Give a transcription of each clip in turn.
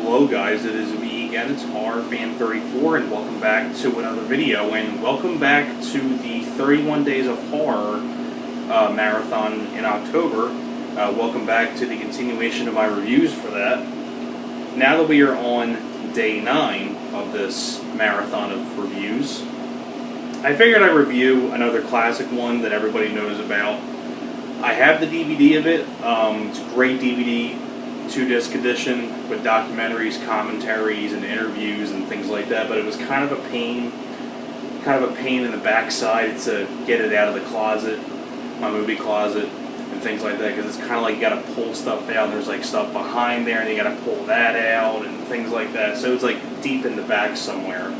Hello guys, it is me again, it's HorrorFan34, and welcome back to another video, and welcome back to the 31 Days of Horror marathon in October. Welcome back to the continuation of my reviews for that. Now that we are on day 9 of this marathon of reviews, I figured I'd review another classic one that everybody knows about. I have the DVD of it. It's a great DVD. 2-disc edition with documentaries, commentaries, and interviews and things like that, but it was kind of a pain in the backside to get it out of the closet, my movie closet, and things like that, because it's kind of like you got to pull stuff out, and there's like stuff behind there, and you got to pull that out, and things like that, so it's like deep in the back somewhere.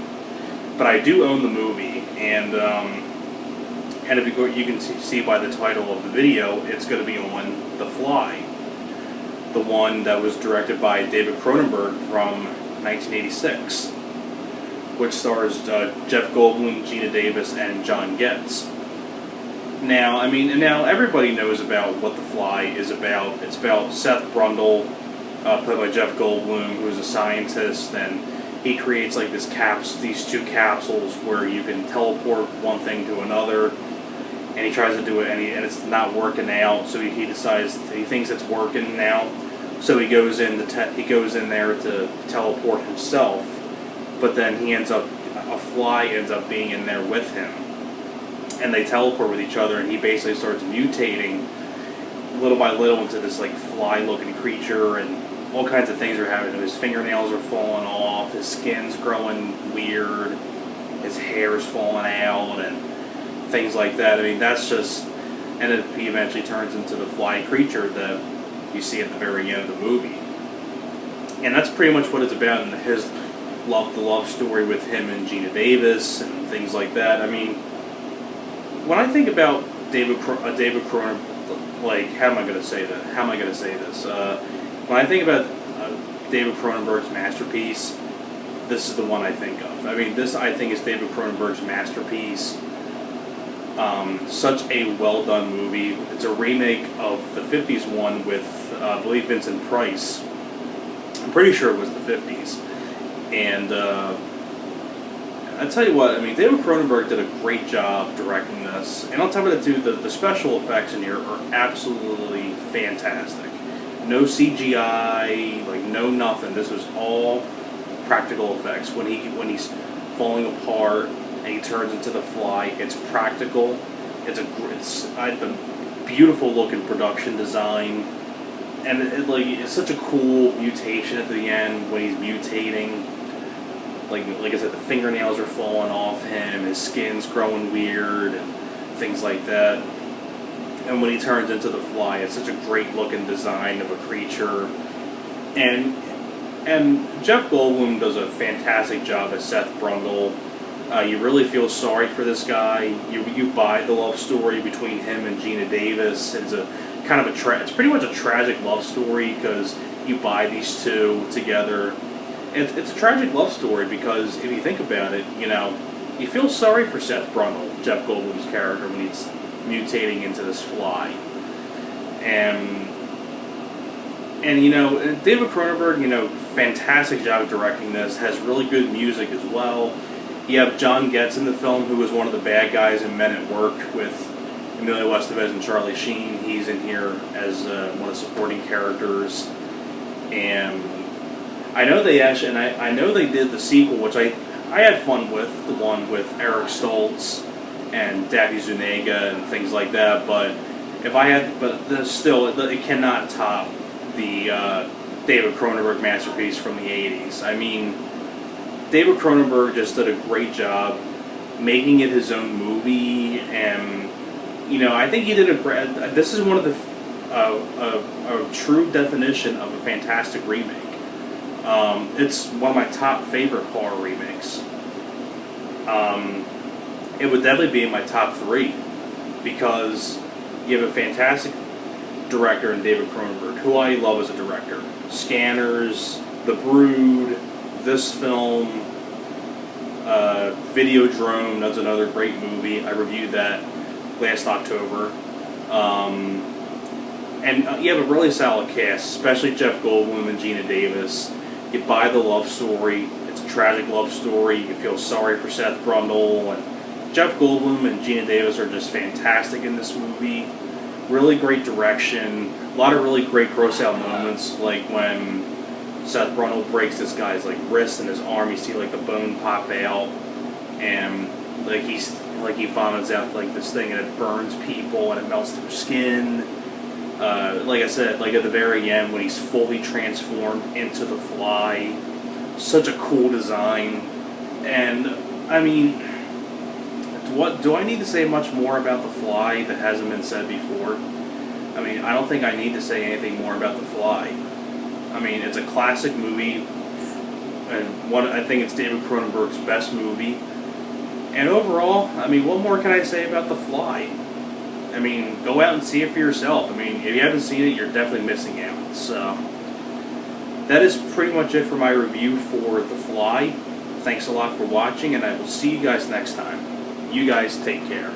But I do own the movie, and if you can see by the title of the video, it's going to be on The Fly. The one that was directed by David Cronenberg from 1986, which stars Jeff Goldblum, Geena Davis, and John Getz. Now, now everybody knows about what The Fly is about. It's about Seth Brundle, played by Jeff Goldblum, who's a scientist, and he creates like these two capsules where you can teleport one thing to another. And he tries to do it, and it's not working out. So he decides he thinks it's working now. So he goes in there to teleport himself. But then a fly ends up being in there with him, and they teleport with each other. And he basically starts mutating little by little into this like fly-looking creature, and all kinds of things are happening. His fingernails are falling off, his skin's growing weird, his hair's falling out, and things like that. That's just, and then he eventually turns into the fly creature that you see at the very end of the movie. And that's pretty much what it's about, and his love story with him and Geena Davis and things like that. When I think about David Cronenberg, like, how am I going to say this? When I think about David Cronenberg's masterpiece, this is the one I think of. This I think is David Cronenberg's masterpiece. Such a well-done movie. It's a remake of the 50s one with, I believe, Vincent Price. I'm pretty sure it was the 50s. And I tell you what, David Cronenberg did a great job directing this. And on top of that, too, the special effects in here are absolutely fantastic. No CGI, like no nothing. This was all practical effects. When he's falling apart and he turns into the fly, it's practical. It's a beautiful looking production design, and it's such a cool mutation at the end when he's mutating. Like I said, the fingernails are falling off him, his skin's growing weird, and things like that. And when he turns into the fly, it's such a great looking design of a creature. And Jeff Goldblum does a fantastic job as Seth Brundle. You really feel sorry for this guy. You buy the love story between him and Geena Davis. It's it's pretty much a tragic love story, because you buy these two together. It's a tragic love story because if you think about it, you feel sorry for Seth Brundle, Jeff Goldblum's character, when he's mutating into this fly. And David Cronenberg, fantastic job directing this. Has really good music as well. You have John Getz in the film, who was one of the bad guys in Men at Work with Emilio Estevez and Charlie Sheen. He's in here as one of the supporting characters. And I know I know they did the sequel, which I had fun with, the one with Eric Stoltz and Daphne Zuniga and things like that. But still, it cannot top the David Cronenberg masterpiece from the 80s. David Cronenberg just did a great job making it his own movie, and I think he did this is one of the a true definition of a fantastic remake. It's one of my top favorite horror remakes. It would definitely be in my top 3, because you have a fantastic director in David Cronenberg, who I love as a director. Scanners, The Brood, this film, Videodrome, that's another great movie. I reviewed that last October. And you have a really solid cast, especially Jeff Goldblum and Geena Davis. You You buy the love story. It's a tragic love story. You feel sorry for Seth Brundle, and Jeff Goldblum and Gina Davis are just fantastic in this movie. Really great direction. A lot of really great gross out moments, like when Seth Brundle breaks this guy's like wrist and his arm. You see like the bone pop out, and like he vomits out like this thing, and it burns people and it melts their skin. Like I said, like at the very end when he's fully transformed into the Fly, such a cool design. And I mean, what do I need to say much more about the Fly that hasn't been said before? I mean, I don't think I need to say anything more about the Fly. I mean, it's a classic movie, and I think it's David Cronenberg's best movie. And overall, I mean, what more can I say about The Fly? I mean, go out and see it for yourself. I mean, if you haven't seen it, you're definitely missing out. So, that is pretty much it for my review for The Fly. Thanks a lot for watching, and I will see you guys next time. You guys take care.